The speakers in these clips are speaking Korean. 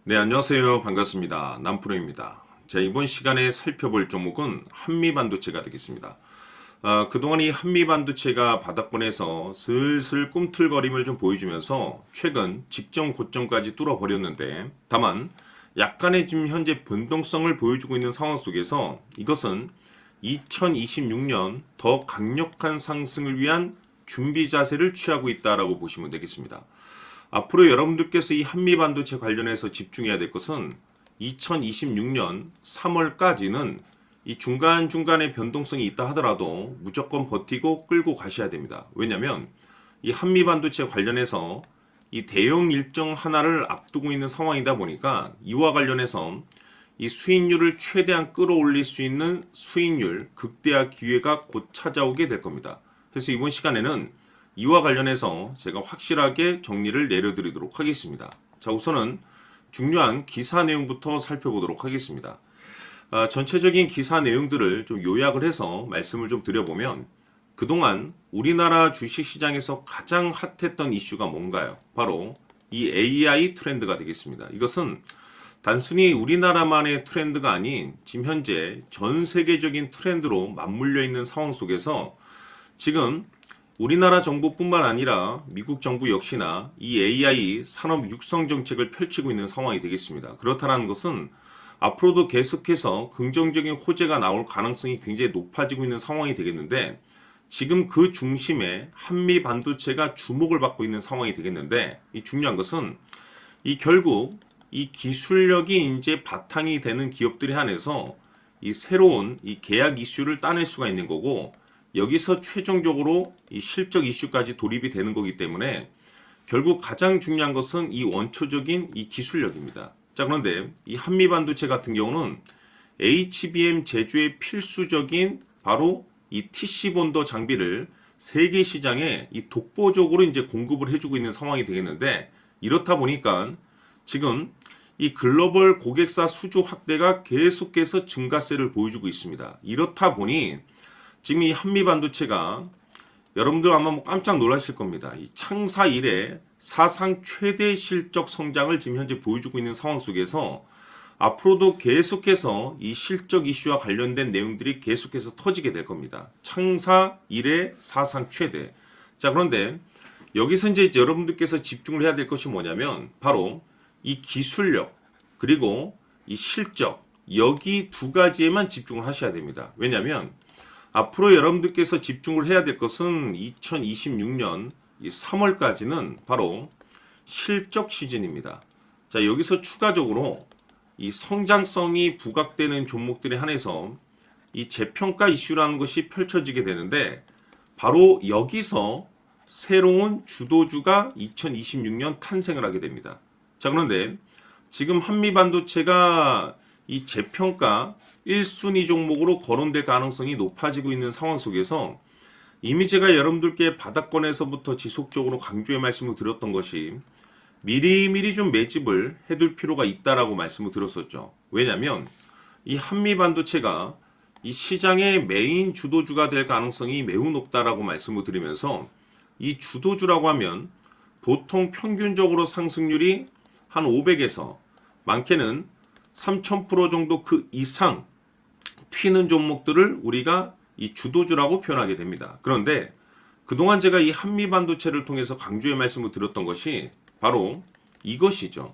네, 안녕하세요. 반갑습니다. 남프로입니다. 자, 이번 시간에 살펴볼 종목은 한미반도체가 되겠습니다. 그동안 이 한미반도체가 바닥권에서 슬슬 꿈틀거림을 좀 보여주면서 최근 직전 고점까지 뚫어버렸는데, 다만 약간의 지금 현재 변동성을 보여주고 있는 상황 속에서 이것은 2026년 더 강력한 상승을 위한 준비 자세를 취하고 있다라고 보시면 되겠습니다. 앞으로 여러분들께서 이 한미반도체 관련해서 집중해야 될 것은 2026년 3월까지는 이 중간중간에 변동성이 있다 하더라도 무조건 버티고 끌고 가셔야 됩니다. 왜냐하면 이 한미반도체 관련해서 이 대형 일정 하나를 앞두고 있는 상황이다 보니까 이와 관련해서 이 수익률을 최대한 끌어올릴 수 있는 수익률 극대화 기회가 곧 찾아오게 될 겁니다. 그래서 이번 시간에는 이와 관련해서 제가 확실하게 정리를 내려드리도록 하겠습니다. 자, 우선은 중요한 기사 내용부터 살펴보도록 하겠습니다. 전체적인 기사 내용들을 좀 요약을 해서 말씀을 좀 드려보면, 그동안 우리나라 주식시장에서 가장 핫했던 이슈가 뭔가요? 바로 이 AI 트렌드가 되겠습니다. 이것은 단순히 우리나라만의 트렌드가 아닌 지금 현재 전 세계적인 트렌드로 맞물려 있는 상황 속에서 지금 우리나라 정부뿐만 아니라 미국 정부 역시나 이 AI 산업 육성 정책을 펼치고 있는 상황이 되겠습니다. 그렇다는 것은 앞으로도 계속해서 긍정적인 호재가 나올 가능성이 굉장히 높아지고 있는 상황이 되겠는데, 지금 그 중심에 한미 반도체가 주목을 받고 있는 상황이 되겠는데, 이 중요한 것은 이 결국 이 기술력이 이제 바탕이 되는 기업들에 한해서 이 새로운 이 계약 이슈를 따낼 수가 있는 거고, 여기서 최종적으로 이 실적 이슈까지 돌입이 되는 거기 때문에 결국 가장 중요한 것은 이 원초적인 이 기술력입니다. 자, 그런데 이 한미반도체 같은 경우는 HBM 제조의 필수적인 바로 이 TC본더 장비를 세계 시장에 이 독보적으로 이제 공급을 해주고 있는 상황이 되겠는데, 이렇다 보니까 지금 이 글로벌 고객사 수주 확대가 계속해서 증가세를 보여주고 있습니다. 이렇다 보니 지금 이 한미반도체가 여러분들 아마 뭐 깜짝 놀라실 겁니다. 이 창사 이래 사상 최대 실적 성장을 지금 현재 보여주고 있는 상황 속에서 앞으로도 계속해서 이 실적 이슈와 관련된 내용들이 계속해서 터지게 될 겁니다. 창사 이래 사상 최대. 자, 그런데 여기서 이제 여러분들께서 집중을 해야 될 것이 뭐냐면 바로 이 기술력 그리고 이 실적, 여기 두 가지에만 집중을 하셔야 됩니다. 왜냐하면 앞으로 여러분들께서 집중을 해야 될 것은 2026년 3월까지는 바로 실적 시즌입니다. 자, 여기서 추가적으로 이 성장성이 부각되는 종목들에 한해서 이 재평가 이슈라는 것이 펼쳐지게 되는데, 바로 여기서 새로운 주도주가 2026년 탄생을 하게 됩니다. 자, 그런데 지금 한미반도체가 이 재평가 1순위 종목으로 거론될 가능성이 높아지고 있는 상황 속에서 이미 제가 여러분들께 바닥권에서부터 지속적으로 강조의 말씀을 드렸던 것이 미리미리 좀 매집을 해둘 필요가 있다라고 말씀을 드렸었죠. 왜냐하면 이 한미반도체가 이 시장의 메인 주도주가 될 가능성이 매우 높다라고 말씀을 드리면서, 이 주도주라고 하면 보통 평균적으로 상승률이 한 500에서 많게는 3000% 정도 그 이상 튀는 종목들을 우리가 이 주도주라고 표현하게 됩니다. 그런데 그동안 제가 이 한미반도체를 통해서 강조의 말씀을 드렸던 것이 바로 이것이죠.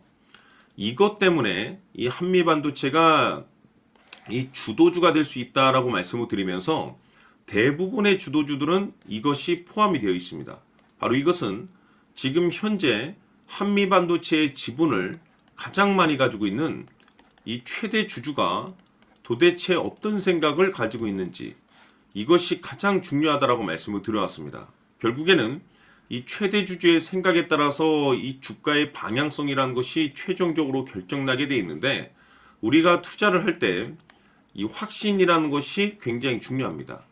이것 때문에 이 한미반도체가 이 주도주가 될 수 있다라고 말씀을 드리면서 대부분의 주도주들은 이것이 포함이 되어 있습니다. 바로 이것은 지금 현재 한미반도체의 지분을 가장 많이 가지고 있는 이 최대 주주가 도대체 어떤 생각을 가지고 있는지, 이것이 가장 중요하다라고 말씀을 드려왔습니다. 결국에는 이 최대 주주의 생각에 따라서 이 주가의 방향성이라는 것이 최종적으로 결정나게 돼 있는데, 우리가 투자를 할 때 이 확신이라는 것이 굉장히 중요합니다.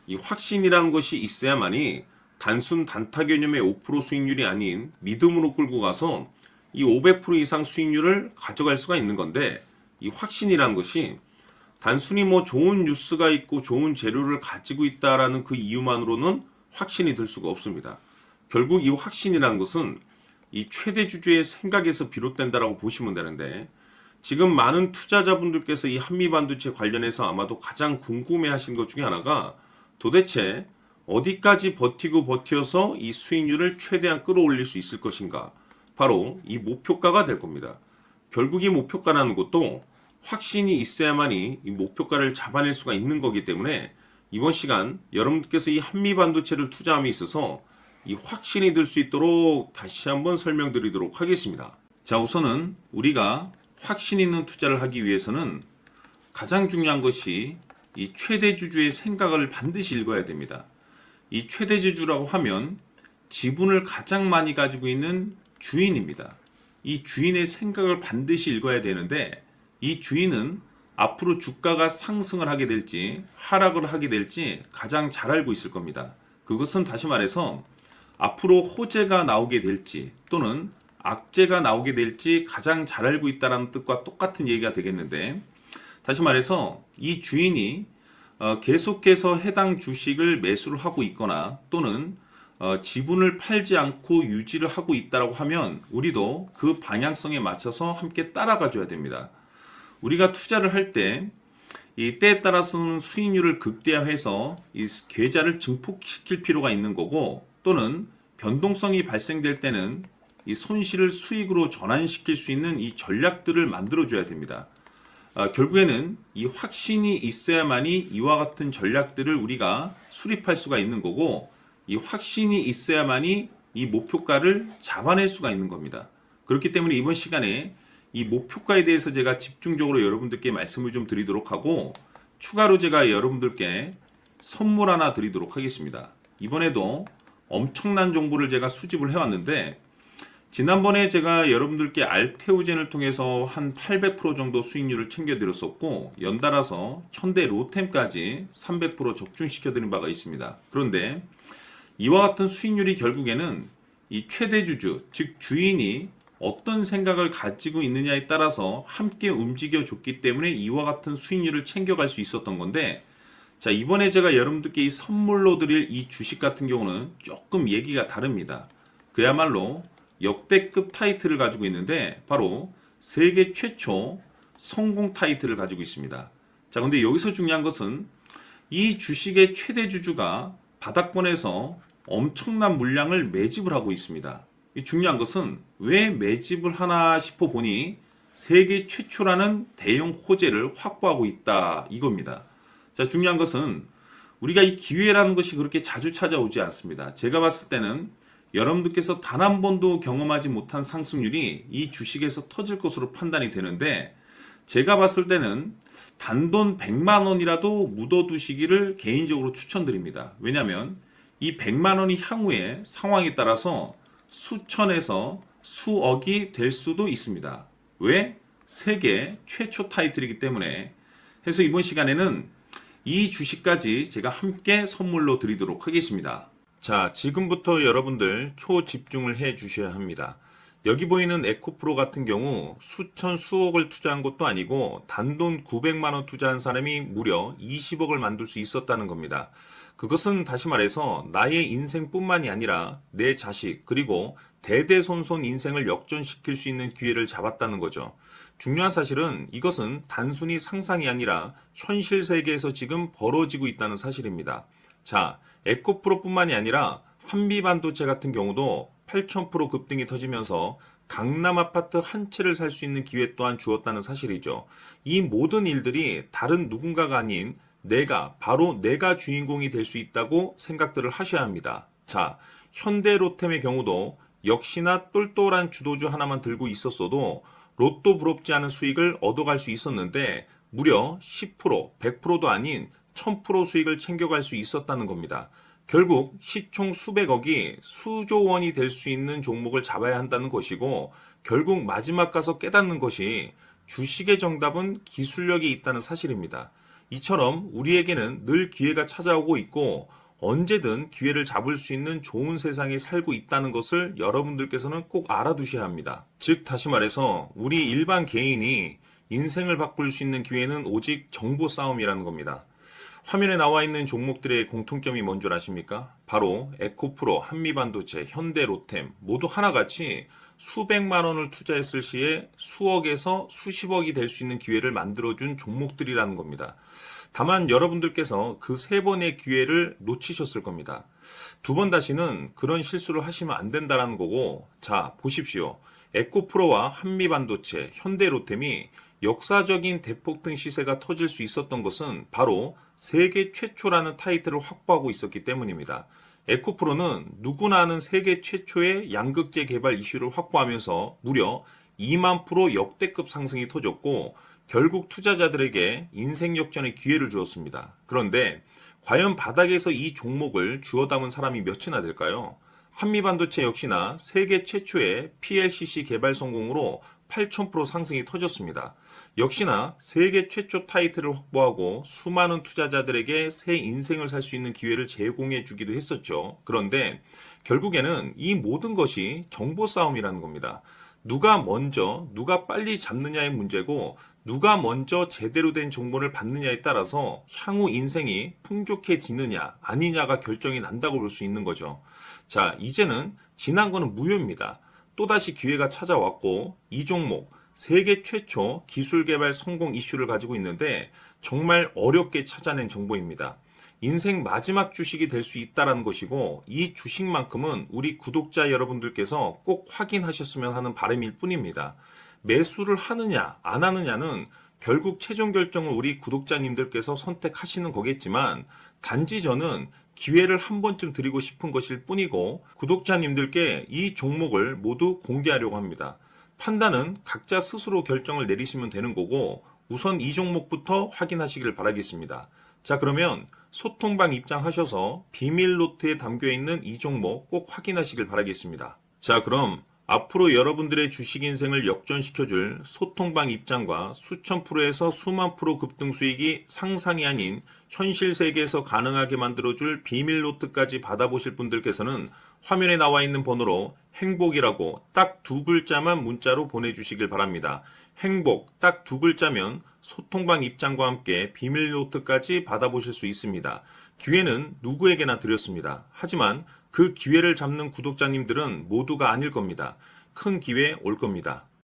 이 확신이라는 것이 있어야만이 단순 단타 개념의 5% 수익률이 아닌 믿음으로 끌고 가서 이 500% 이상 수익률을 가져갈 수가 있는 건데, 이 확신이라는 것이 단순히 뭐 좋은 뉴스가 있고 좋은 재료를 가지고 있다라는 그 이유만으로는 확신이 들 수가 없습니다. 결국 이 확신이라는 것은 이 최대 주주의 생각에서 비롯된다라고 보시면 되는데, 지금 많은 투자자분들께서 이 한미반도체 관련해서 아마도 가장 궁금해 하신 것 중에 하나가 도대체 어디까지 버티고 버텨서 이 수익률을 최대한 끌어올릴 수 있을 것인가? 바로 이 목표가가 될 겁니다. 결국 이 목표가라는 것도 확신이 있어야만이 이 목표가를 잡아낼 수가 있는 거기 때문에 이번 시간 여러분께서 이 한미반도체를 투자함에 있어서 이 확신이 들 수 있도록 다시 한번 설명드리도록 하겠습니다. 자, 우선은 우리가 확신 있는 투자를 하기 위해서는 가장 중요한 것이 이 최대 주주의 생각을 반드시 읽어야 됩니다. 이 최대 주주라고 하면 지분을 가장 많이 가지고 있는 주인입니다. 이 주인의 생각을 반드시 읽어야 되는데, 이 주인은 앞으로 주가가 상승을 하게 될지 하락을 하게 될지 가장 잘 알고 있을 겁니다. 그것은 다시 말해서 앞으로 호재가 나오게 될지 또는 악재가 나오게 될지 가장 잘 알고 있다는 뜻과 똑같은 얘기가 되겠는데, 다시 말해서 이 주인이 계속해서 해당 주식을 매수를 하고 있거나 또는 지분을 팔지 않고 유지를 하고 있다고 하면 우리도 그 방향성에 맞춰서 함께 따라가 줘야 됩니다. 우리가 투자를 할 때 이 때에 따라서는 수익률을 극대화해서 이 계좌를 증폭시킬 필요가 있는 거고, 또는 변동성이 발생될 때는 이 손실을 수익으로 전환시킬 수 있는 이 전략들을 만들어 줘야 됩니다. 결국에는 이 확신이 있어야만이 이와 같은 전략들을 우리가 수립할 수가 있는 거고, 이 확신이 있어야만이 이 목표가를 잡아낼 수가 있는 겁니다. 그렇기 때문에 이번 시간에 이 목표가에 대해서 제가 집중적으로 여러분들께 말씀을 좀 드리도록 하고, 추가로 제가 여러분들께 선물 하나 드리도록 하겠습니다. 이번에도 엄청난 정보를 제가 수집을 해왔는데, 지난번에 제가 여러분들께 알테오젠을 통해서 한 800% 정도 수익률을 챙겨드렸었고, 연달아서 현대 로템까지 300% 적중시켜드린 바가 있습니다. 그런데 이와 같은 수익률이 결국에는 이 최대 주주, 즉 주인이 어떤 생각을 가지고 있느냐에 따라서 함께 움직여줬기 때문에 이와 같은 수익률을 챙겨갈 수 있었던 건데, 자, 이번에 제가 여러분들께 이 선물로 드릴 이 주식 같은 경우는 조금 얘기가 다릅니다. 그야말로 역대급 타이틀을 가지고 있는데 바로 세계 최초 성공 타이틀을 가지고 있습니다. 자, 근데 여기서 중요한 것은 이 주식의 최대 주주가 바닥권에서 엄청난 물량을 매집을 하고 있습니다. 이 중요한 것은 왜 매집을 하나 싶어 보니 세계 최초라는 대형 호재를 확보하고 있다, 이겁니다. 자, 중요한 것은 우리가 이 기회라는 것이 그렇게 자주 찾아오지 않습니다. 제가 봤을 때는 여러분들께서 단 한 번도 경험하지 못한 상승률이 이 주식에서 터질 것으로 판단이 되는데, 제가 봤을 때는 단돈 100만 원이라도 묻어두시기를 개인적으로 추천드립니다. 왜냐하면 이 100만 원이 향후에 상황에 따라서 수천에서 수억이 될 수도 있습니다. 왜? 세계 최초 타이틀이기 때문에. 해서 이번 시간에는 이 주식까지 제가 함께 선물로 드리도록 하겠습니다. 자, 지금부터 여러분들 초집중을 해 주셔야 합니다. 여기 보이는 에코프로 같은 경우 수천 수억을 투자한 것도 아니고 단돈 900만 원 투자한 사람이 무려 20억을 만들 수 있었다는 겁니다. 그것은 다시 말해서 나의 인생뿐만이 아니라 내 자식 그리고 대대손손 인생을 역전시킬 수 있는 기회를 잡았다는 거죠. 중요한 사실은 이것은 단순히 상상이 아니라 현실 세계에서 지금 벌어지고 있다는 사실입니다. 자, 에코프로뿐만이 아니라 한미반도체 같은 경우도 8000% 급등이 터지면서 강남 아파트 한 채를 살 수 있는 기회 또한 주었다는 사실이죠. 이 모든 일들이 다른 누군가가 아닌 바로 내가 주인공이 될 수 있다고 생각들을 하셔야 합니다. 자, 현대로템의 경우도 역시나 똘똘한 주도주 하나만 들고 있었어도 로또 부럽지 않은 수익을 얻어갈 수 있었는데 무려 10%, 100%도 아닌 1000% 수익을 챙겨갈 수 있었다는 겁니다. 결국 시총 수백억이 수조 원이 될 수 있는 종목을 잡아야 한다는 것이고, 결국 마지막 가서 깨닫는 것이 주식의 정답은 기술력이 있다는 사실입니다. 이처럼 우리에게는 늘 기회가 찾아오고 있고 언제든 기회를 잡을 수 있는 좋은 세상에 살고 있다는 것을 여러분들께서는 꼭 알아두셔야 합니다. 즉 다시 말해서 우리 일반 개인이 인생을 바꿀 수 있는 기회는 오직 정보 싸움이라는 겁니다. 화면에 나와 있는 종목들의 공통점이 뭔 줄 아십니까? 바로 에코프로, 한미반도체, 현대로템 모두 하나같이 수백만 원을 투자했을 시에 수억에서 수십억이 될 수 있는 기회를 만들어준 종목들이라는 겁니다. 다만 여러분들께서 그 세 번의 기회를 놓치셨을 겁니다. 두 번 다시는 그런 실수를 하시면 안 된다는 거고, 자, 보십시오. 에코프로와 한미반도체, 현대로템이 역사적인 대폭등 시세가 터질 수 있었던 것은 바로 세계 최초라는 타이틀을 확보하고 있었기 때문입니다. 에코프로는 누구나 아는 세계 최초의 양극재 개발 이슈를 확보하면서 무려 2만 프로 역대급 상승이 터졌고 결국 투자자들에게 인생 역전의 기회를 주었습니다. 그런데 과연 바닥에서 이 종목을 주워 담은 사람이 몇이나 될까요? 한미반도체 역시나 세계 최초의 PLCC 개발 성공으로 8,000% 상승이 터졌습니다. 역시나 세계 최초 타이틀을 확보하고 수많은 투자자들에게 새 인생을 살 수 있는 기회를 제공해 주기도 했었죠. 그런데 결국에는 이 모든 것이 정보 싸움이라는 겁니다. 누가 먼저, 누가 빨리 잡느냐의 문제고 누가 먼저 제대로 된 정보를 받느냐에 따라서 향후 인생이 풍족해지느냐 아니냐가 결정이 난다고 볼 수 있는 거죠. 자, 이제는 지난 거는 무효입니다. 또다시 기회가 찾아왔고 이 종목 세계 최초 기술 개발 성공 이슈를 가지고 있는데 정말 어렵게 찾아낸 정보입니다. 인생 마지막 주식이 될 수 있다는 것이고 이 주식만큼은 우리 구독자 여러분들께서 꼭 확인하셨으면 하는 바람일 뿐입니다. 매수를 하느냐 안 하느냐는 결국 최종 결정을 우리 구독자님들께서 선택하시는 거겠지만 단지 저는 기회를 한 번쯤 드리고 싶은 것일 뿐이고 구독자님들께 이 종목을 모두 공개하려고 합니다. 판단은 각자 스스로 결정을 내리시면 되는 거고 우선 이 종목부터 확인하시길 바라겠습니다. 자, 그러면 소통방 입장하셔서 비밀 노트에 담겨 있는 이 종목 꼭 확인하시길 바라겠습니다. 자, 그럼 앞으로 여러분들의 주식 인생을 역전시켜줄 소통방 입장과 수천 프로에서 수만 프로 급등 수익이 상상이 아닌 현실 세계에서 가능하게 만들어줄 비밀 노트까지 받아보실 분들께서는 화면에 나와 있는 번호로 행복이라고 딱 두 글자만 문자로 보내주시길 바랍니다. 행복 딱 두 글자면 소통방 입장과 함께 비밀 노트까지 받아보실 수 있습니다. 기회는 누구에게나 드렸습니다. 하지만 그 기회를 잡는 구독자님들은 모두가 아닐 겁니다. 큰 기회 올 겁니다.